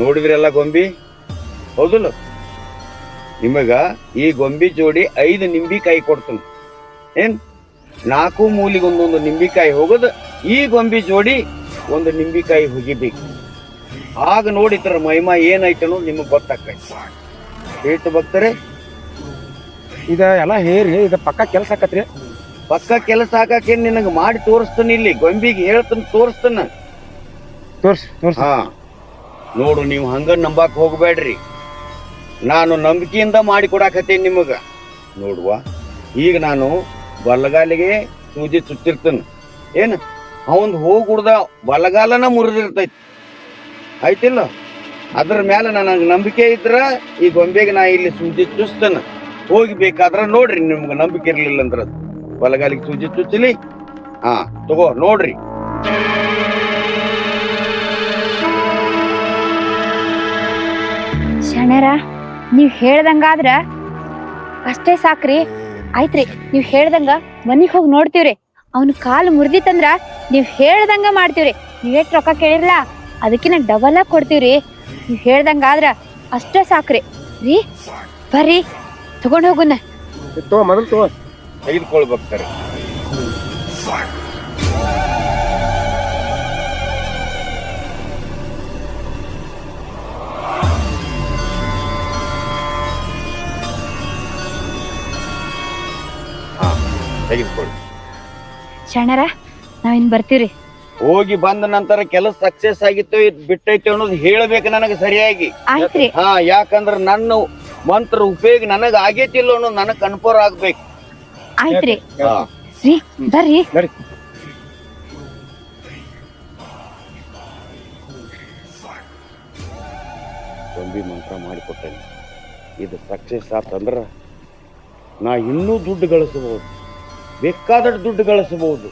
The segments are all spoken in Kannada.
ನೋಡಿದ್ರಲ್ಲ ಗೊಂಬಿ, ಹೌದಲ್ಲ? ನಿಮಗ ಈ ಗೊಂಬಿ ಜೋಡಿ 5 ನಿಂಬಿಕಾಯಿ ಕೊಡ್ತೀನಿ. ಏನ್ 4 ಮೂಲಿಗೆ ಒಂದೊಂದು ನಿಂಬಿಕಾಯಿ ಹೋಗೋದು, ಈ ಗೊಂಬಿ ಜೋಡಿ 1 ನಿಂಬಿಕಾಯಿ ಹೋಗಿಬೇಕು. ಆಗ ನೋಡಿದ್ರ ಮಹಿಮಾ ಏನೈತೆ ಅನ್ನೋದು ನಿಮಗ್ ಗೊತ್ತಾಕೈತಿ. ಹೇಳ್ತು ಭಕ್ತರೇ, ಇದ ಎಲ್ಲ ಹೇರಿ ಇದ ಪಕ್ಕ ಕೆಲಸ ಆಕತ್ರಿ. ಪಕ್ಕ ಕೆಲಸ ಹಾಕಕ್ಕೆ ನಿನಗೆ ಮಾಡಿ ತೋರಿಸ್ತಾನೆ. ಇಲ್ಲಿ ಗೊಂಬಿಗೆ ಹೇಳ್ತಾನೆ, ತೋರಿಸ್ತಾನ. ತೋರ್ಸ್. ಹಾ ನೋಡು, ನೀವು ಹಂಗ ನಂಬಾಕ್ ಹೋಗ್ಬೇಡ್ರಿ. ನಾನು ನಂಬಿಕೆಯಿಂದ ಮಾಡಿ ಕೊಡಾಕತ್ತೇನೆ ನಿಮಗ. ನೋಡುವ, ಈಗ ನಾನು ಬಲಗಾಲಿಗೆ ಸೂಜಿ ಚುಚ್ಚಿರ್ತೇನೆ. ಏನು ಅವನ್ ಹೋಗುಡ್ದ ಬಲಗಾಲನ ಮುರಿದಿರ್ತೈತಿ, ಆಯ್ತಿಲ್ಲ? ಅದ್ರ ಮೇಲೆ ನನಗೆ ನಂಬಿಕೆ ಇದ್ರ ಈ ಗೊಂಬೆಗೆ ನಾ ಇಲ್ಲಿ ಸೂಜಿ ಚುಚ್ತೇನೆ. ಹೋಗ್ಬೇಕಾದ್ರ ನೋಡ್ರಿ, ನಿಮ್ಗೆ ನಂಬಿಕೆ ಇರ್ಲಿಲ್ಲ ಅಂದ್ರ ಬಲಗಾಲಿಗೆ ಸೂಜಿ ಚುಚ್ಚಲಿ. ಹಾ ತಗೋ ನೋಡ್ರಿ. ಶರಣರ, ನೀವ್ ಹೇಳ್ದಂಗಾದ್ರ ಅಷ್ಟೇ ಸಾಕ್ರಿ. ಆಯ್ತ್ರಿ, ನೀವ್ ಹೇಳ್ದಂಗ ಮನಿಗ್ ಹೋಗಿ ನೋಡ್ತೀವ್ರಿ. ಅವ್ನ ಕಾಲು ಮುರಿದಿತ್ತಂದ್ರ ನೀವ್ ಹೇಳ್ದಂಗ ಮಾಡ್ತೀವ್ರಿ. ನೀವ್ ಎಷ್ಟ್ ರೊಕ್ಕ ಕೇಳಿರ್ಲ ಅದಕ್ಕಿನ್ನ ಡಬಲ್ ಆಗಿ ಕೊಡ್ತೀವ್ರಿ. ನೀವ್ ಹೇಳ್ದಂಗಾದ್ರ ಅಷ್ಟೇ ಸಾಕ್ರಿ. ರೀ ಬರ್ರಿ, ತಗೊಂಡ್ ಹೋಗುನ. ಮೊದಲು ತೆಗೆದುಕೊಳ್ಬೇಕಾರೆ ತೆಗೆದುಕೊಳ್ಳಿ. ಶರಣರ, ನಾವಿನ್ ಬರ್ತೀವ್ರಿ. ಹೋಗಿ ಬಂದ ನಂತರ ಕೆಲಸ ಸಕ್ಸಸ್ ಆಗಿತ್ತು ಬಿಟ್ಟೈತೆ ಅನ್ನೋದು ಹೇಳ್ಬೇಕು ನನಗೆ ಸರಿಯಾಗಿ. ಆಯ್ತ್ರಿ. ಹಾ, ಯಾಕಂದ್ರ ನನ್ನ ಮಂತ್ರ ಉಪಯೋಗ ನನಗ ಆಗೇತಿಲ್ಲ ಅನ್ನೋದು ನನಗ್ ಕನ್ಫರ್ಮ್ ಆಗ್ಬೇಕು. ಆಯ್ತ್ರಿ. ರೀ ಬರ್ರಿ. ಗೊಂಬಿ ಮಂತ್ರ ಮಾಡಿಕೊಟ್ಟೇನೆ. ಇದು ಸಕ್ಸಸ್ ಆತಂದ್ರ ನಾ ಇನ್ನೂ ದುಡ್ಡು ಗಳಿಸಬಹುದು, ಬೇಕಾದಷ್ಟು ದುಡ್ಡು ಗಳಿಸಬಹುದು.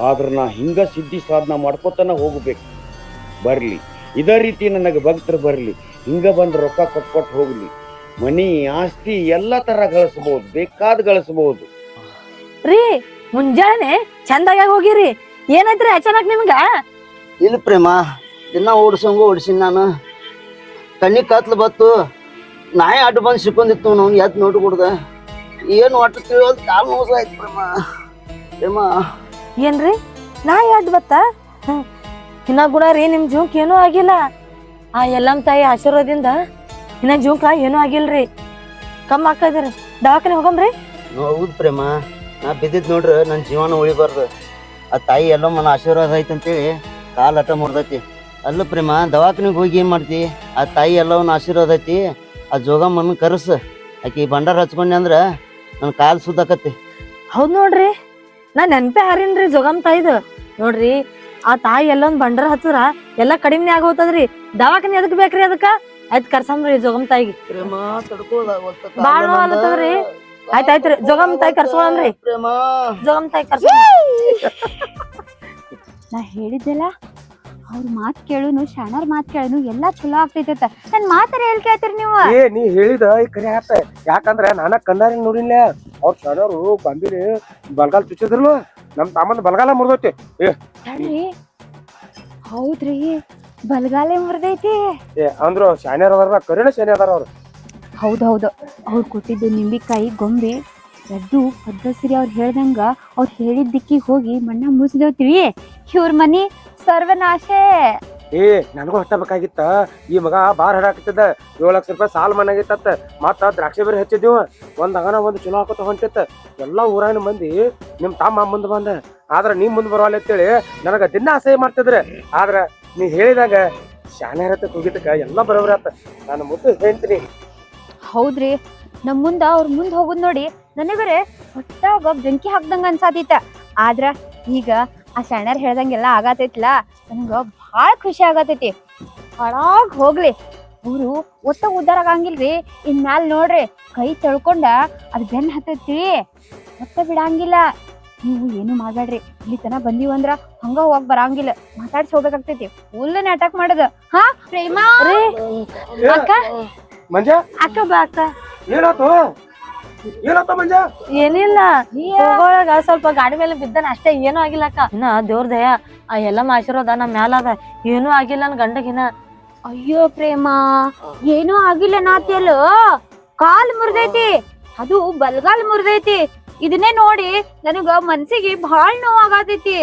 ಆದ್ರೆ ನಾ ಹಿಂಗ ಸಿದ್ಧಿ ಸಾಧನ ಮಾಡ್ಕೊತಾನ ಹೋಗ್ಬೇಕು. ಬರ್ಲಿ, ಇದೇ ರೀತಿ ನನಗೆ ಭಕ್ತರು ಬರ್ಲಿ, ಹಿಂಗ ಬಂದು ರೊಕ್ಕ ಕೊಟ್ಕೊಟ್ಟು ಹೋಗ್ಲಿ. ಮನಿ ಆಸ್ತಿ ಎಲ್ಲಾ ತರ ಗಳಿಸಬಹುದು, ಬೇಕಾದ ಗಳಿಸಬಹುದು. ರೀ ಮುಂಜಾನೆ ಚಂದಾಗಿ ಹೋಗಿರಿ, ಏನಾಯ್ತ್ರಿ ಅಚಾನಕ್ ನಿಮ್ಗ? ಇಲ್ಲ ಪ್ರೇಮ, ದಿನ ಓಡಿಸಿನ ನಾನು. ಕಣ್ಣಿಗೆ ಕತ್ಲು ಬತ್ತು, ನಾಯಿ ಅಡ್ಡು ಬಂದು ಸಿಕ್ಕೊಂಡಿತ್ತು. ನಾವು ಎದ್ದು ನೋಡಿ ಕೊಡ್ದ, ಏನು ಒಟ್ಟು ತಿಳಿಯೋದು ಕಾಲು ನೋಸ ಆಯ್ತು ಪ್ರೇಮ. ಪ್ರೇಮ ಏನ್ರಿ ನಾಯಿ ಅಡ್ಡ ಬತ್ತ? ಇನ್ನ ಗುಣ ರೀ, ನಿಮ್ ಜೂಕ್ ಏನೂ ಆಗಿಲ್ಲ. ಆ ಎಲ್ಲಮ್ಮ ತಾಯಿ ಆಶೀರ್ವಾದದಿಂದ ಇನ್ನ ಜೂಕ ಏನೂ ಆಗಿಲ್ರಿ. ಕಮ್ಮಿ ಹಾಕಿದ್ರಿ, ದವಾಖಾನೆ ಹೋಗಮ್ರಿ. ಹೌದು ಪ್ರೇಮ, ನಾ ಬಿದ್ದಿದ್ ನೋಡ್ರಿ ನನ್ನ ಜೀವನ ಉಳಿಬಾರ್ದು. ಆ ತಾಯಿ ಎಲ್ಲಮ್ಮನ ಆಶೀರ್ವಾದ ಐತೆ ಅಂತೇಳಿ ಕಾಲು ಹಠ ಮುರ್ದೈತಿ. ಅಲ್ಲ ಪ್ರೇಮ, ದವಾಖಾನಿಗೆ ಹೋಗಿ ಏನು ಮಾಡ್ತಿ? ಆ ತಾಯಿ ಎಲ್ಲವನ್ನ ಆಶೀರ್ವಾದ ಐತಿ. ಆ ಜೋಗಮ್ಮನ ಕರ್ಸ, ಆಕಿ ಭಂಡಾರ ಹಚ್ಕೊಂಡೆ ಅಂದ್ರ ನನ್ನ ಕಾಲು ಸುದ್ದಾಕತಿ. ಹೌದ್ ನೋಡ್ರಿ, ನಾ ನೆನ್ಪೆ ಹಾರಿನ್ರಿ ಜೋಗಮ್ ತಾಯಿದ. ನೋಡ್ರಿ, ಆ ತಾಯಿ ಎಲ್ಲೊಂದ್ ಬಂಡಾರ ಹಚ್ಚದ್ರ ಎಲ್ಲಾ ಕಡಿಮೆ ಆಗೋತದ್ರಿ. ದವಾಖಾನೆ ಎದಕ್ ಬೇಕ್ರಿ ಅದಕ್ಕ? ಆಯ್ತ್ ಕರ್ಸಮ್ರಿ ಜೋಗಮ್ ತಾಯಿಗೆ. ಪ್ರೇಮ ತಡ್ಕೋದಾಗತ್ತ, ಬಾಳ ನೋವತ್ತದ್ರಿ. ಆಯ್ತಾಯ್ತ್ರಿ, ಜೋಗಮ್ ತಾಯಿ ಕರ್ಸ್ಕೊಳಮ್ರಿ. ಪ್ರೇಮ ಜೋಗಮ್ ತಾಯಿ ನಾ ಹೇಳಿದ್ದೆಲ್ಲ ಅವ್ರ ಮಾತ್ ಕೇಳುನು, ಶರಣರ್ ಮಾತ್ ಕೇಳುನು ಎಲ್ಲಾ ಚಲೋ ಆಗ್ತೈತ. ನನ್ ಮಾತಾರ ಎಲ್ ಕೇಳ್ತೀರಿ ನೀವು? ನೀ ಹೇಳಿದ ಕರೆ ಆತ. ಯಾಕಂದ್ರ ನಾನ ಕಣ್ಣಾರಿ ನೋಡಿಲ್ಲ. ಅವ್ರ ಸಣ್ಣರು ಗೊಂಬಿರಿ ಬಲ್ಗಾಲ್ ಚುಚ್ಚಿದ್ರಲ್ಲ, ನಮ್ ತಾಮಂದ್ ಬಲ್ಗಾಲ ಮುರ್ದೈತಿ. ತಡ್ರಿ, ಹೌದ್ರಿ, ಬಲಗಾಲೆ ಮುರಿದೈತಿ. ಅಂದ್ರು ಶಾನ್ಯಾರ ಅದಾರ, ಕರಿನ ಶಾನ್ಯ ಅದಾರ ಅವ್ರು. ಹೌದೌದು, ಅವ್ರು ಕೊಟ್ಟಿದ್ದು ನಿಂಬಿಕಾಯಿ ಗೊಂಬೆ ಎದ್ದು ಪದ್ಧಸಿರಿ ಅವ್ರು ಹೇಳ್ದಂಗ ಅವ್ರು ಹೇಳಿದ ದಿಕ್ಕಿಗೆ ಹೋಗಿ ಮಣ್ಣ ಮುಚ್ಚಿದೇವ್ತೀವಿ. ಇವ್ರ ಮನಿ ಸರ್ವನಾಶೆ. ನನಗೂ ಅಷ್ಟ ಬೇಕಾಗಿತ್ತ. ಈ ಮಗ ಬಾರ್ ಹಡಾಕತ್ತಿದ್ದ, 7 ಲಕ್ಷ ರೂಪಾಯಿ ಸಾಲ ಮನ್ನಾಗಿತ್ತ. ಮತ್ತ ದ್ರಾಕ್ಷಿ ಬೇರೆ ಹಚ್ಚಿದ್ದೀವ. ಒಂದ್ ಅಗನ ಒಂದು ಚಲೋ ಹಾಕೋತ ಹೊಂಟಿತ್ತ. ಎಲ್ಲಾ ಊರಾಗಿನ ಮಂದಿ ನಿಮ್ ತಮ್ಮ ಮುಂದ್ ಬಂದ, ಆದ್ರ ನೀ ಮುಂದ್ ಬರವಲ್ಲ ಅಂತೇಳಿ ನನಗ ದಿನ ಅಸಹ್ಯ ಮಾಡ್ತಿದ್ರೆ. ಆದ್ರ ನೀ ಹೇಳಿದಾಗ ಶಾನ್ಯಾರತ್ತ ಹೋಗಿದ್ದಕ್ಕ ಎಲ್ಲಾ ಬರೋಬ್ರಿ ಆತ. ನಾನು ಮುದ್ದು ಹೇಳ್ತೀನಿ. ಹೌದ್ರಿ, ನಮ್ ಮುಂದ ಅವ್ರ ಮುಂದ್ ಹೋಗುದ್ ನೋಡಿ ನನಗರೆ ಹೊಟ್ಟಾಗ ಬೆಂಕಿ ಹಾಕ್ದಂಗ ಅನ್ಸಾತಿತ್ತ. ಆದ್ರ ಈಗ ಆ ಶರಣರ್ ಹೇಳ್ದಂಗೆಲ್ಲ ಆಗತೈತ್ಲ, ನನಗ ಭಾಳ ಖುಷಿ ಆಗತೈತಿ. ಹಾಳಾಗ್ ಹೋಗ್ಲಿ, ಅವ್ರು ಒಟ್ಟ ಉದ್ದಾರ ಆಗಂಗಿಲ್ರಿ. ಇನ್ಮ್ಯಾಲ್ ನೋಡ್ರಿ, ಕೈ ತೊಳ್ಕೊಂಡ ಅದ್ ಬೆನ್ ಹತ್ತೈತಿ, ಒಟ್ಟ ಬಿಡಂಗಿಲ್ಲ. ನೀವು ಏನು ಮಾಡ್ಬೇಡ್ರಿ. ಇಲ್ಲಿ ತನ ಬಂದೀವಂದ್ರ ಹಂಗ ಹೋಗ್ ಬರಂಗಿಲ್ಲ, ಮಾತಾಡ್ಸಿ ಹೋಗ್ಬೇಕಾಗ್ತೈತಿ. ಫುಲ್ ನಾಟಕ ಮಾಡೋದು. ಹಾ ಪ್ರೇಮ ಅಕ್ಕ, ಮಂಜ ಅಕ್ಕ ಬಾ ಅಕ್ಕ. ಏನಾತು? ಏನಾತ ಮಂಜ? ಏನಿಲ್ಲ, ಹೋಗೋಳಗ ಸ್ವಲ್ಪ ಗಾಡಿ ಮೇಲೆ ಬಿದ್ದಾನ ಅಷ್ಟೇ, ಏನೂ ಆಗಿಲ್ಲ ಅಕ್ಕ. ಇನ್ನ ದೇವ್ರ ದಯ, ಆ ಎಲ್ಲಮ್ಮ ಆಶೀರ್ವಾದ ನಮ್ ಮ್ಯಾಲ ಅದ. ಏನೂ ಆಗಿಲ್ಲ ನನ್ ಗಂಡಗಿನ. ಅಯ್ಯೋ ಪ್ರೇಮ ಏನೂ ಆಗಿಲ್ಲ ನಾತಿಯಲ್ಲ, ಕಾಲ್ ಮುರಿದೈತಿ, ಅದು ಬಲ್ಗಾಲ್ ಮುರಿದೈತಿ. ಇದನ್ನೇ ನೋಡಿ ನನಗ ಮನ್ಸಿಗೆ ಬಹಳ ನೋವಾಗತೈತಿ.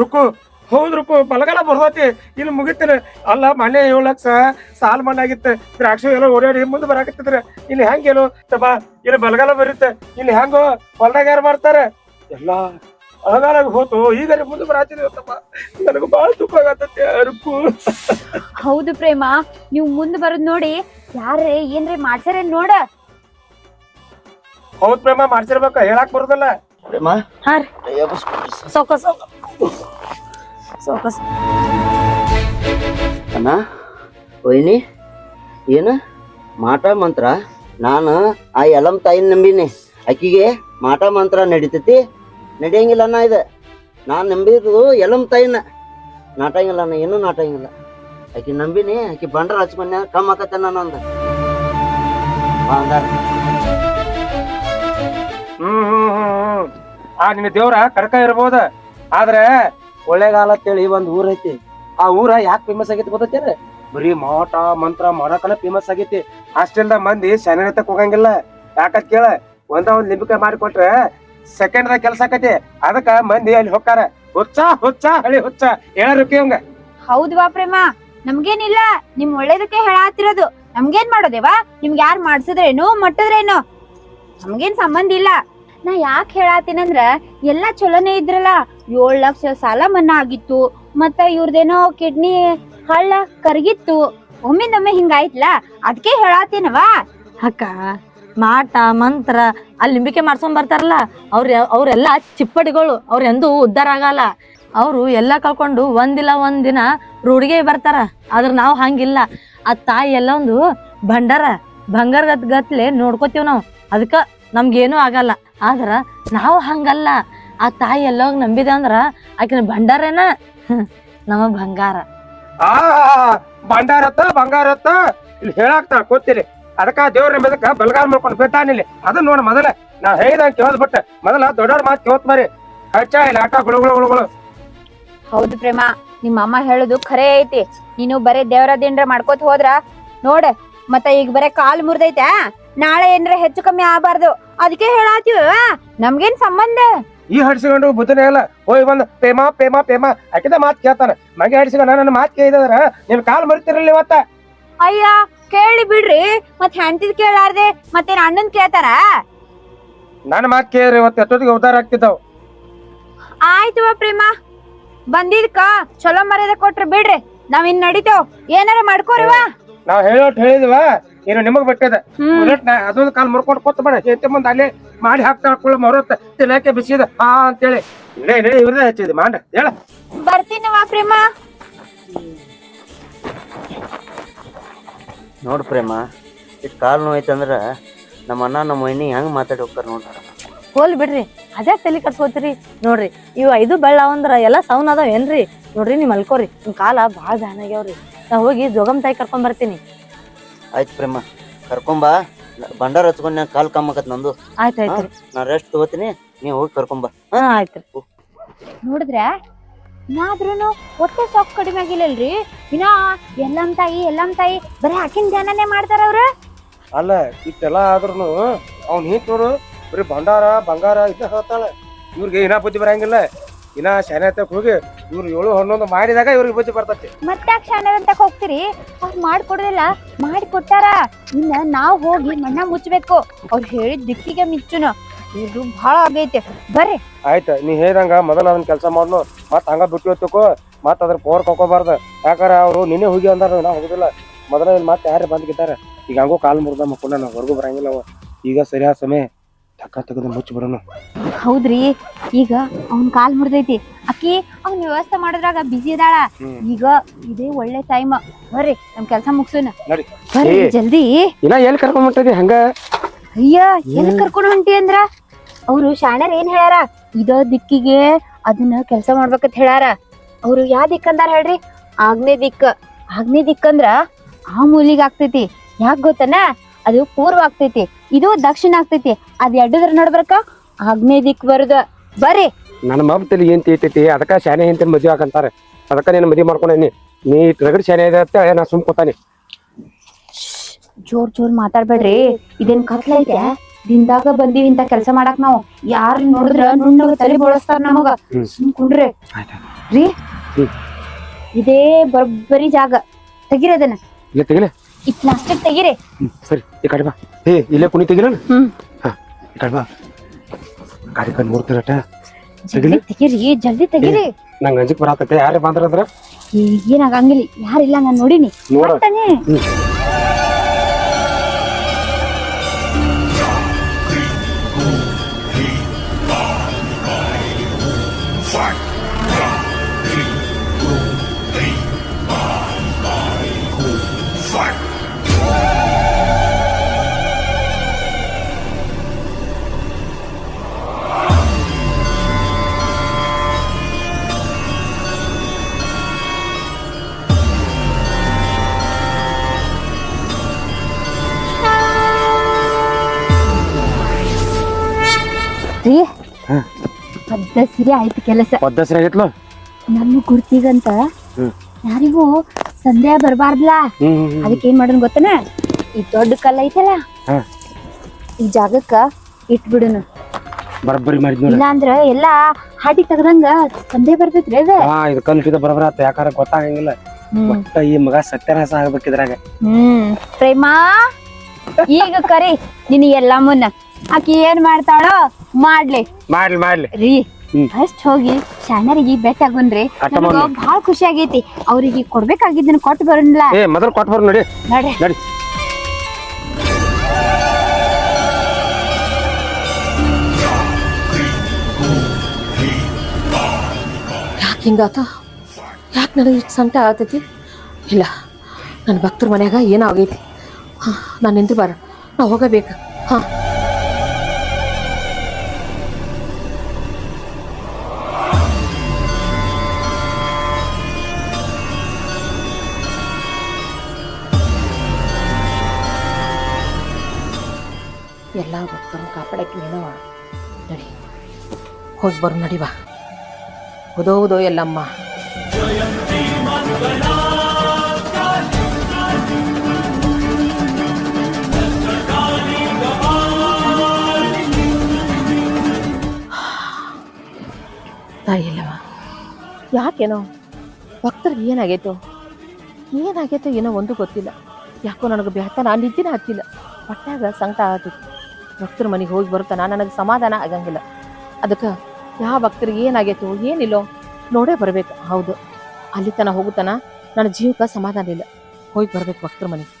ರುಕು ಹೌದ್ ರುಕು, ಬಲಗಾಲ ಬರ್ದೈತಿ, ಇಲ್ಲಿ ಮುಗಿತೀನಿ. ಅಲ್ಲ ಮನೆ 7 ಲಕ್ಷ ಸಾಲ ಮಣ್ಣಾಗಿತ್ತು, ದ್ರಾಕ್ಷಿ ಎಲ್ಲ ಓಡಾಡಿ ಮುಂದೆ ಬರಾಕತ್ತಿದ್ರ, ಇಲ್ಲಿ ಹೆಂಗೇನು ತಮ್ಮ ಇಲ್ಲಿ ಬಲಗಾಲ ಬರುತ್ತೆ, ಇಲ್ಲಿ ಹೆಂಗೋ ಹೊಲ್ದಾಗ ಯಾರು ಮಾಡ್ತಾರೆ ಎಲ್ಲ ಅಳಗಾಲಾಗ ಹೋತು. ಈಗ ಮುಂದೆ ಬರಾತಿದ್ವಿ ತಮ್ಮ, ನನಗೆ ಬಹಳ ದುಃಖ ಆಗತ್ತೆ ರುಕು. ಹೌದು ಪ್ರೇಮ, ನೀವು ಮುಂದ್ ಬರೋದ್ ನೋಡಿ ಯಾರೇ ಏನ್ರಿ ಮಾಡ್ಸಾರ ನೋಡ. ಹೌದ್ ಪ್ರೇಮ, ಮಾಡ್ಸಿರ್ಬೇಕ, ಹೇಳಾಕ್ ಬರೋದಲ್ಲ. ಪ್ರೇಮ ಹಾ ರೀ ಸೌಕಸ್ ಅಣ್ಣ ವೈನಿ ಏನ ಮಾಟ ಮಂತ್ರ? ನಾನು ಆ ಎಲ್ಲಮ್ಮ ತಾಯಿನ ನಂಬಿನಿ, ಆಕಿಗೆ ಮಾಟ ಮಂತ್ರ ನಡೀತೈತಿ ನಡೆಯಂಗಿಲ್ಲ ಅಣ್ಣ. ಇದು ನಾನು ನಂಬಿದ್ದು ಎಲ್ಲಮ್ಮ ತಾಯಿನ, ನಾಟಂಗಿಲ್ಲ ಅಣ್ಣ, ಏನೂ ನಾಟಂಗಿಲ್ಲ. ಆಕಿ ನಂಬಿನಿ, ಆಕಿ ಬಂಡ್ರ ಹಚ್ಕೊಂಡ ಕಮ್ ಆಕತ್ತ ನಂದು. ಆ ನಿನ್ನ ದೇವ್ರ ಕರ್ಕ ಇರ್ಬೋದ, ಆದ್ರೆ ಒಳ್ಳೆಗಾಲ ಅಂತೇಳಿ ಒಂದ್ ಊರ್ ಐತಿ. ಆ ಊರ ಯಾಕೆ ಫೇಮಸ್ ಆಗೈತಿ ಗೊತ್ತೇನ? ಬರೀ ಮಾಟ ಮಂತ್ರ ಮಾಡಕನ ಫೇಮಸ್ ಆಗೈತಿ. ಅಷ್ಟೆಲ್ಲ ಮಂದಿ ಶನಿತಕ್ ಹೋಗಂಗಿಲ್ಲ. ಯಾಕಂತ ಕೇಳ, ಒಂದ್ ಲಿಂಬಿಕಾಯಿ ಮಾಡಿಕೊಟ್ರೆ ಸೆಕೆಂಡ್ದಾಗ ಕೆಲ್ಸ ಆಕತಿ. ಅದಕ್ಕ ಮಂದಿ ಅಲ್ಲಿ ಹೊಕ್ಕಾರ. ಹುಚ್ಚ ಹುಚ್ಚ ಹಳಿ ಹುಚ್ಚ ಹೇಳರುಕಿ ಅವಂಗ. ಹೌದ್ವಾ ಪ್ರೇಮ, ನಮ್ಗೇನಿಲ್ಲ, ನಿಮ್ ಒಳ್ಳೇದಕ್ಕೆ ಹೇಳಾತಿರೋದು. ನಮ್ಗೇನ್ ಮಾಡೋದೇವಾ? ನಿಮ್ಗೆ ಯಾರು ಮಾಡ್ಸಿದ್ರೇನು ಮಟ್ಟದ್ರೇನು ನಮ್ಗೇನ್ ಸಂಬಂಧ ಇಲ್ಲ. ನಾ ಯಾಕೆ ಹೇಳಾತೀನಂದ್ರ ಎಲ್ಲಾ ಚಲೋನೇ ಇದ್ರಲ್ಲ, 7 ಲಕ್ಷ ಸಾಲ ಮನ್ನಾ ಆಗಿತ್ತು, ಮತ್ತ ಇವ್ರದೇನೋ ಕಿಡ್ನಿ ಹಳ್ಳ ಕರಗಿತ್ತು, ಒಮ್ಮಿಂದೊಮ್ಮೆ ಹಿಂಗಾಯ್ತಲ್ಲ, ಅದಕ್ಕೆ ಹೇಳಾತೀನವಾ. ಅಕ್ಕ ಮಾಟ ಮಂತ್ರ ಅಲ್ಲಿ ನಂಬಿಕೆ ಮಾಡ್ಸ್ಕೊಂಡ್ ಬರ್ತಾರಲ್ಲ, ಅವ್ರೆಲ್ಲ ಚಿಪ್ಪಡಿಗಳು, ಅವ್ರ ಎಂದೂ ಉದ್ಧಾರ ಆಗಲ್ಲ. ಅವರು ಎಲ್ಲ ಕಳ್ಕೊಂಡು ಒಂದಿಲ್ಲ ಒಂದಿನ ರೂಢಿಗೆ ಬರ್ತಾರ. ಆದ್ರೆ ನಾವು ಹಂಗಿಲ್ಲ. ಆ ತಾಯಿ ಎಲ್ಲ ಒಂದು ಭಂಡಾರ ಬಂಗಾರ ಗತ್ಲೆ ನೋಡ್ಕೋತೀವ್ ನಾವು, ಅದಕ್ಕ ನಮ್ಗೇನು ಆಗಲ್ಲ. ಆದ್ರ ನಾವು ಹಂಗಲ್ಲ. ಆ ತಾಯಿ ಎಲ್ಲ ನಂಬಿದೆ ಅಂದ್ರ ಆಕಿನ ಭಂಡಾರೇನ ನಮ್ಮ ಬಂಗಾರ. ಆ ಬಂಡಾರತ್ತ ಬಂಗಾರತ್ತ ಇಲ್ಲಿ ಹೇಳಾಕ್ತಾಳ ಕೂತಿರಿ. ಅದಕ್ಕ ದೇವ್ರ ನಂಬಿದಕ್ಕ ಬಲಗಾಲ ಮಾಡ್ಕೊಂಡು ಬಿಟ್ಟಾನಿಲ್ಲಿ. ಅದನ್ನ ನೋಡ, ಮೊದಲ ನಾ ಹೇಳಿದಂಗ ಕೇಳದ್ ಬಿಟ್ಟೆ, ಮೊದಲ ದೊಡ್ಡವ್ರ ಮಾತು ಕೇವತ್ ಮರಿ ಹಚ್ಚ ಇಲ್ಲ ಆಟ ಗುಳುಗುಳುಗುಳುಗುಳು. ಹೌದು ಪ್ರೇಮ, ನಿಮ್ಮ ಅಮ್ಮ ಹೇಳುದು ಖರೆ ಐತಿ. ನೀನು ಬರೇ ದೇವರ ದಿಂಡ್ರ ಮಾಡ್ಕೋತ ಹೋದ್ರ ನೋಡ, ಮತ್ತ ಈಗ ಬರೇ ಕಾಲ್ ಮುರಿದೈತೆ, ನಾಳೆ ಏನ್ರ ಹೆಚ್ಚು ಕಮ್ಮಿ ಆಗಬಾರ್ದು. ಅದಕ್ಕೆ ಹೇಳಾತೀವ, ನಮ್ಗೇನ್ ಸಂಬಂಧ? ಈ ಹಡ್ಸಿಕೊಂಡು ಬುದ್ಧನೇ ಇಲ್ಲ. ಹೋಗಿ ಬಂದ ಪೇಮ ಪೇಮ ಪೇಮ ಆಕಿದ ಮಾತು ಕೇಳ್ತಾನ. ಮಗೆ ಹಡ್ಸಿಕೊಂಡ ನನ್ನ ಮಾತು ಕೇಳಿದ್ರ ನಿನ್ ಕಾಲ್ ಮರಿತಿರಲ್ಲ ಇವತ್ತ. ಅಯ್ಯ ಕೇಳಿ ಬಿಡ್ರಿ, ಮತ್ ಹೆಂಡತಿದ್ ಕೇಳಾರ್ದೆ ಮತ್ತೇನ್ ಅಣ್ಣನ್ ಕೇಳ್ತಾರ? ನನ್ನ ಮಾತು ಕೇಳ್ರಿ ಇವತ್ತು ಎಷ್ಟೊತ್ತಿಗೆ ಉದ್ದಾರ ಆಗ್ತಿದ್ದಾವ್. ಆಯ್ತವ ಪ್ರೇಮ, ಬಂದಿದ್ಕ ಚಲೋ ಮರ್ಯಾದೆ ಕೊಟ್ರ ಬಿಡ್ರಿ, ನಾವ್ ಇನ್ ನಡಿತೇವ್. ಏನಾರ ಮಾಡ್ಕೋರಿವಾ. ನಾವ್ ಹೇಳಿದ್ವ, ಏನು ನಿಮಗ್ ಬಿಟ್ಟದ. ಅದೊಂದು ಕಾಲ್ ಮುರ್ಕೊಂಡು ಕೊತ್ತ ಬೇಡ, ಹೆಂಡತಿ ಮುಂದೆ ಅಲ್ಲೇ ಮಾಡಿ ಹಾಕ್ತಾ ಮರತ್ತ ತಿನ್ನಕ್ಕೆ ಬಿಸಿದ ಹಾ ಅಂತೇಳಿ ನಡಿ ಇವ್ರದೇ ಹಚ್ಚಿದ್ ಮಾಡ ಹೇಳ. ಬರ್ತೀನವಾ ಪ್ರೇಮ. ನೋಡ್ ಪ್ರೇಮ, ಇಷ್ಟು ಕಾಲು ನೋಯ್ತಂದ್ರ ನಮ್ಮ ಅಣ್ಣ ನಮ್ಮ ವೈನಿ ಹೆಂಗ್ ಮಾತಾಡಿ ಹೋಗ್ತಾರ ನೋಡ್ತಾರ. ಹೋಲ್ ಬಿಡ್ರಿ, ಅದೇ ತಲೆ ಕಟ್ಸ್ಕೋತೀರಿ. ನೋಡ್ರಿ ಇವ್ 5 ಬೆಳ್ಳಾವಂದ್ರ ಎಲ್ಲಾ ಸೌನ್ ಅದಾವ ಏನ್ರಿ? ನೋಡ್ರಿ ನೀವ್ ಮಲ್ಕೋರಿ, ನಿಮ್ ಕಾಲ ಬಾಳ ಬ್ಯಾನ್ ಆಗ್ಯಾವ್ರಿ. ನಾ ಹೋಗಿ ಜೋಗಮ್ ತಾಯಿ ಕರ್ಕೊಂಡ್ ಬರ್ತೀನಿ. ಆಯ್ತು ಪ್ರೇಮ, ಕರ್ಕೊಂಬಾ. ಬಂಡಾರ ಹಚ್ಕೊಂಡ್ ಕಾಲ್ ಕಮ್ಮಕತ್ ನಂದು. ಆಯ್ತಾಯ್ತ್ರಿ, ನಾ ರೆಸ್ಟ್ ತಗೋತೀನಿ, ನೀವ್ ಹೋಗಿ ಕರ್ಕೊಂಬಾ. ಆಯ್ತ್ರಿ. ನೋಡಿದ್ರ ಇನ್ನಾದ್ರೂನು ಹೊಟ್ಟೆ ಸಾಕ್ ಕಡಿಮೆ ಆಗಿಲ್ಲಲ್ರಿ. ಇನ್ನ ಎಲ್ಲಮ್ ತಾಯಿ ಬರೀ ಆಕಿನ ಧ್ಯಾನನೇ ಮಾಡ್ತಾರ ಅವ್ರ. ಅಲ್ಲ ಇಷ್ಟೆಲ್ಲ ಆದ್ರೂ ಅವ್ನ ಹಿಂತ್ ನೋಡು, ಬರೀ ಭಂಡಾರ ಬಂಗಾರ ಇದ್ದ ಹೇಳ್ತಾಳ. ಇವ್ರಿಗೆ ಇನ್ನ ಬುದ್ಧಿ ಬರಂಗಿಲ್ಲ. ಇನ್ನ ಶಾನ್ಯತಕ್ ಹೋಗಿ ಇವ್ರು 7-11 ಮಾಡಿದಾಗ ಇವ್ರಿಗೆ ಬುದ್ಧಿ ಬರ್ತೈತಿ. ಮತ್ತೆ ಶಾಣರ್ ಅಂತ ಹೋಗ್ತೀರಿ? ಅವ್ರು ಮಾಡ್ಕೊಡೋದಿಲ್ಲ, ಮಾಡಿಕೊಟ್ಟಾರ. ಇನ್ನ ನಾವ್ ಹೋಗಿ ಮಣ್ಣ ಮುಚ್ಚಬೇಕು. ಅವ್ರು ಹೇಳಿದ ದಿಕ್ಕಿಗೆ ಮಿಚ್ಚುನು. ಇದು ಬಹಳ ಆಗೈತೆ, ಬರ್ರಿ. ಆಯ್ತ, ನೀ ಹೇಳ್ದಂಗ ಮೊದಲ ಅದನ್ನ ಕೆಲಸ ಮಾಡ್ನು. ಮತ್ ಹಂಗ ಬಿಟ್ಟು ಹೊತ್ತಕೋ, ಮತ್ ಅದ್ರ ಪವರ್ ಕಳ್ಕೊಬಾರ್ದ. ಯಾಕಾರ ಅವ್ರು ನಿನ್ನೆ ಹೋಗಿ ಅಂದಾರ, ನಾ ಹೋಗುದಿಲ್ಲ. ಮೊದಲ ಮತ್ತೆ ಯಾರು ಬಂದ್ಗಿದ್ದಾರ. ಈಗ ಹಂಗೋ ಕಾಲ್ ಮುರ್ದ ಮಕ್ಕೊಂಡ ನಾ ಹೊರಗೂ ಬರಂಗಿಲ್ಲ. ಅವ ಈಗ ಸರಿಯಾದ ಸಮಯ ಟಕ್ಕ ತೆಗೆದು ಮುಚ್ಚಿ ಬಿಡೋನು. ಹೌದ್ರಿ, ಈಗ ಅವ್ನ ಕಾಲ್ ಮುರಿದೈತಿ. ಅಕ್ಕಿ ಅವ್ನ ವ್ಯವಸ್ಥೆ ಮಾಡಿದ್ರಾಗ ಬಿಸಿ ಇದಾಳ. ಈಗ ಇದೇ ಒಳ್ಳೆ ಟೈಮ್, ಬರ್ರಿ ನಮ್ ಕೆಲ್ಸ ಮುಗ್ಸುನ. ನಡಿ ಬರ್ರಿ ಜಲ್ದಿ. ಇನ್ನ ಎಲ್ಲಿ ಕರ್ಕೊಂಡ್ಬಿಟ್ಟದಿ ಹಂಗ? ಅಯ್ಯ ಎಲ್ಲಿ ಕರ್ಕೊಂಡು ಹೊಂಟಿ ಅಂದ್ರ, ಅವ್ರು ಶಾಣ್ಯರ್ ಏನ್ ಹೇಳ್ಯಾರ, ಇದ ದಿಕ್ಕಿಗೆ ಅದನ್ನ ಕೆಲ್ಸ ಮಾಡ್ಬೇಕಂತ ಹೇಳ್ಯಾರ. ಅವ್ರು ಯಾವ ದಿಕ್ಕಂದಾರ ಹೇಳ್ರಿ? ಆಗ್ನೇ ದಿಕ್ಕ. ಆಗ್ನೇ ದಿಕ್ಕಂದ್ರ ಆ ಮೂಲಿಗೆ ಆಗ್ತೈತಿ. ಯಾಕ ಗೊತ್ತನ? ಅದು ಪೂರ್ವ ಆಗ್ತೈತಿ, ಇದು ದಕ್ಷಿಣ ಆಗ್ತೈತಿ. ಅದ್ ಎಡ್ಡದ್ರ ನೋಡ್ಬೇಕ ಆಗ್ನೇ ದಿಕ್ ಬರುದ. ಬರ್ರಿ. ನನ್ನ ಮಬ್ಬತಲ್ಲಿ ಏನ್ ತೀತೈತಿ, ಅದಕ್ಕ ಶಾನೆ ಹಿಂತಿನ ಮದ್ವೆ ಹಾಕಂತಾರ. ಅದಕ್ಕ ನೀನು ಮದ್ವೆ ಮಾಡ್ಕೊಂಡೇನಿ. ನೀ ರಗಡ್ ಶಾನೆ ಇದೆ ಅಂತ ನಾ ಸುಮ್ ಕೂತಾನೆ. ಜೋರ್ ಮಾತಾಡ್ಬೇಡ್ರಿ. ಇದೇನ್ ಕತ್ಲೈತೆ? ದಿನದಾಗ ಬಂದೀವಿ ಇಂತ ಕೆಲಸ ಮಾಡಕ್ ನಾವು. ಯಾರು ನೋಡಿದ್ರ ನುಣ್ಣಗ ತಲೆ ಬೋಳಸ್ತಾರ ನಮಗ. ಸುಮ್ ಕುಂಡ್ರಿ ರೀ. ಇದೇ ಬರೋಬ್ಬರಿ ಜಾಗ. ತೆಗಿರದನ್ನ ಇಲ್ಲ ತೆಗಿಲೆ. ಈ ಪ್ಲಾಸ್ಟಿಕ್ ತೆಗಿರಿ. ಸರಿ ಈ ಕಡೆ ಬಾ. ಇಲ್ಲೇ ಕುಣಿ ತೆಗಿಲ. ಈ ಕಡೆ ಬಾ. ಗಾಡಿ ಕಂಡು ನೋಡ್ತಿರಟ. ತೆಗಿರಿ ಜಲ್ದಿ ತೆಗಿರಿ. ನಂಗೆ ಅಂಜಿಕ್ ಬರತೈತೆ. ಯಾರೇ ಬಂದ್ರಂದ್ರ ಏನಾಗಂಗಿಲ್ಲ. ಯಾರಿಲ್ಲ ನಾನ್ ನೋಡಿನಿ. ನೋಡ್ತಾನೆ. ರೀ ಪದ್ದ ಸಿರಿ ಆಯ್ತು ಕೆಲಸ. ಪದ್ದಸರಿ ಆಗೈತ್ಲ. ನನ್ನ ಗುರ್ತಿಗಂತ ಯಾರಿಗೂ ಸಂದೇಹ ಬರ್ಬಾರ್ದಲ್ಲ. ಅದಕ್ಕೆ ಏನ್ ಮಾಡೋಣ ಗೊತ್ತನ? ಈ ದೊಡ್ಡ ಕಲ್ಲ ಐತಲ್ಲ ಈ ಜಾಗಕ್ಕ ಇಟ್ಬಿಡುನು. ಬರಬ್ಬರಿ ಮಾಡಿದ್ ಇಲ್ಲ ಅಂದ್ರ ಎಲ್ಲಾ ಹಾಟಿ ತೆಗ್ದಂಗ ಸಂದೇಹ ಬರ್ತೈತ್ರಿ ಅದ. ಇದು ಕಲ್ ಇಟ್ಟಿದ ಬರಬರ ಆತ. ಯಾಕಾರ ಗೊತ್ತಾಗಂಗಿಲ್ಲ. ಒಟ್ಟ ಈ ಮಗ ಸತ್ಯನಾಶ ಆಗ್ಬೇಕಿದ್ರಾಗ. ಪ್ರೇಮ ಈಗ ಕರಿ ನಿನ್ ಎಲ್ಲಾ ಮುನ್ನ. ಆಕಿ ಏನ್ ಮಾಡ್ತಾಳೋ ಮಾಡ್ಲಿ ರೀ. ಫಸ್ಟ್ ಹೋಗಿ ಶಾಣರಿಗೆ ಭೇಟಿ ಆಗುನ್ರಿ. ಬಹಳ ಖುಷಿ ಆಗೈತಿ. ಅವ್ರಿಗೆ ಕೊಡ್ಬೇಕಾಗಿದ್ದನ್ನ ಕೊಟ್ಟು ಬರೋಣ. ಮೊದಲು ಕೊಟ್ಟು ಬರ್ ನೋಡಿ. ನಡಿ. ಯಾಕೆ ಹಿಂಗಾತ? ಯಾಕೆ ನನಗೆ ಇಷ್ಟು ಸಂಕಟ ಆಗತೈತಿ? ಇಲ್ಲ, ನನ್ನ ಭಕ್ತರ ಮನ್ಯಾಗ ಏನೋ ಆಗೈತಿ. ನಾನು ನಿಂತು ಬಾರ, ನಾ ಹೋಗಬೇಕು. ಎಲ್ಲ ಭಕ್ತರನ್ನು ಕಾಪಾಡಕ್ಕೆ ಏನವ. ನಡಿ ಹೋಗಿ ಬರು. ನಡಿ ಬಾ. ಉದೋ ಎಲ್ಲಮ್ಮ. ತಾಯಿ ಇಲ್ಲವ. ಯಾಕೇನೋ ಭಕ್ತರಿಗೆ ಏನಾಗೈತೋ ಏನೋ ಒಂದು ಗೊತ್ತಿಲ್ಲ. ಯಾಕೋ ನನಗೆ ಬೆಹತನ ನಿದ್ದಿನ ಹತ್ತಿಲ್ಲ. ಹೊಟ್ಟಾಗ ಸಂಕಟ ಆಗತೈತಿ. ಭಕ್ತರ ಮನೆಗೆ ಹೋಗಿ ಬರುತ್ತಾನ ನನಗೆ ಸಮಾಧಾನ ಆಗಂಗಿಲ್ಲ. ಅದಕ್ಕೆ ಯಾವ ಭಕ್ತರಿಗೆ ಏನಾಗೈತೋ ಏನಿಲ್ಲೋ ನೋಡೇ ಬರ್ಬೇಕು. ಹೌದು, ಅಲ್ಲಿ ತನ ಹೋಗುತ್ತಾನ ನನ್ನ ಜೀವಕ್ಕೆ ಸಮಾಧಾನ ಇಲ್ಲ. ಹೋಗಿ ಬರ್ಬೇಕು ಭಕ್ತರ ಮನೆಗೆ.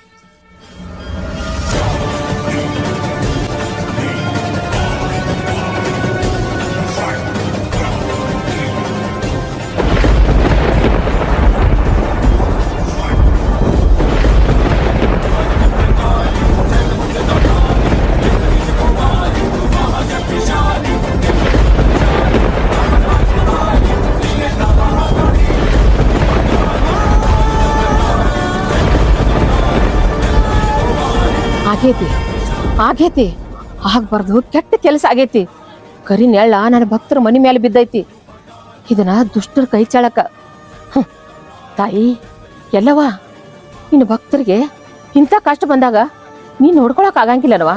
ಆಗೈತಿ ಆಗ್ಬಾರ್ದು. ಕೆಟ್ಟ ಕೆಲಸ ಆಗೈತಿ. ಕರಿ ನೆಳ್ಳ ನನ್ನ ಭಕ್ತರ ಮನಿ ಮೇಲೆ ಬಿದ್ದೈತಿ. ಇದನ್ನ ದುಷ್ಟರ ಕೈ ಚಾಳಕ. ತಾಯಿ ಎಲ್ಲವಾ, ನಿನ್ನ ಭಕ್ತರಿಗೆ ಇಂಥ ಕಷ್ಟ ಬಂದಾಗ ನೀನ್ ನೋಡ್ಕೊಳಕ್ ಆಗಂಗಿಲ್ಲನವಾ?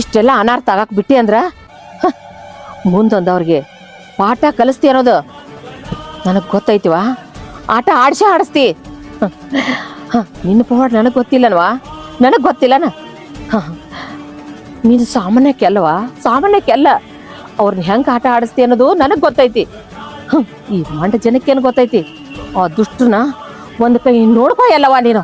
ಇಷ್ಟೆಲ್ಲ ಅನಾರ್ಥ ಆಗಕ್ ಬಿಟ್ಟಿ ಅಂದ್ರ ಮುಂದೊಂದವ್ರಿಗೆ ಪಾಠ ಕಲಿಸ್ತಿ ಅನ್ನೋದು ನನಗ್ ಗೊತ್ತೈತಿವಾ. ಆಟ ಆಡಿಸ್ತಿ. ನಿನ್ನ ಪವಾಡ ನನಗ್ ಗೊತ್ತಿಲ್ಲನವಾ? ನನಗ್ ಗೊತ್ತಿಲ್ಲನ? ನೀನು ಸಾಮಾನ್ಯಕ್ಕೆಲ್ಲ ಅವ್ರನ್ನ ಹೆಂಗ ಆಟ ಆಡಿಸ್ತಿ ಅನ್ನೋದು ನನಗ್ ಗೊತ್ತೈತಿ. ಈ ಮಂಡ ಜನಕ್ಕೇನು ಗೊತ್ತೈತಿ? ಆ ದುಷ್ಟನ ಒಂದ್ ಕೈ ನೋಡ್ಕೋ ಎಲ್ಲವಾ ನೀನು.